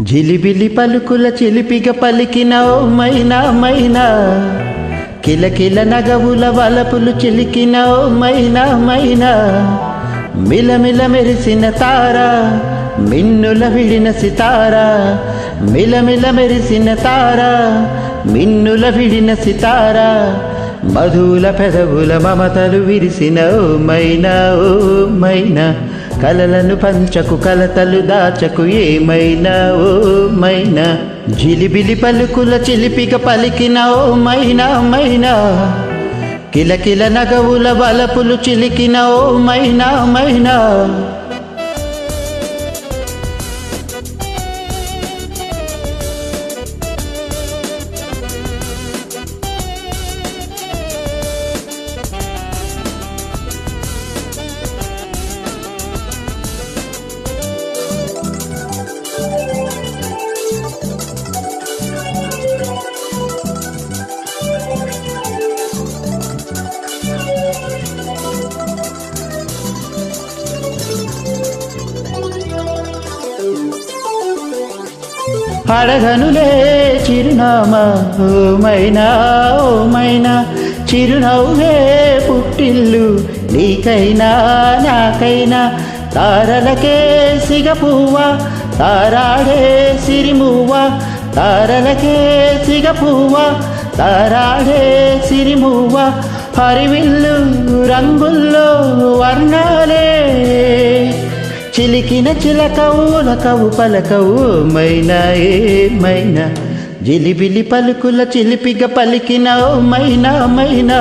జిలిబిలి పలుకుల చిలిపిగ పలికిన ఓ మైనా మైనా, కిలకిల నగవుల వలపులు చిలికిన ఓ మైనా మైనా, మిలమిల మెరిసిన తారా మిన్నుల విడిన సితారా, మిలమిల మెరిసిన తారా మిన్నుల విడిన సితారా, మధుల పెదవుల మమతలు విరిసిన ఓ మైనా ఓ మైనా, కలలను పంచకు కలతలు దాచకు ఏమైనా ఓ మైనా, జిలిబిలి పలుకుల చిలిపిగ పలికిన ఓ మైనా మైనా, కిలకిల నగవుల వలపులు చిలికిన ఓ మైనా మైనా. అడగనులే చిరునామా ఓ మైనా ఓ మైనా, చిరునవ్వే పుట్టిల్లు నీకైనా నాకైనా, తారలకే సిగపువ్వా తారాడే సిరిమువ్వా, తారలకే సిగపువ్వా తారాడే సిరిమువ్వా, హరివిల్లు రంగుల్లో వర్ణాలే చిలికిన చిలకవు లకవు పలకవు మైనా ఏ మైనా, జిలిబిలి పలుకుల చిలిపిగ పలికిన ఓ మైనా మైనా.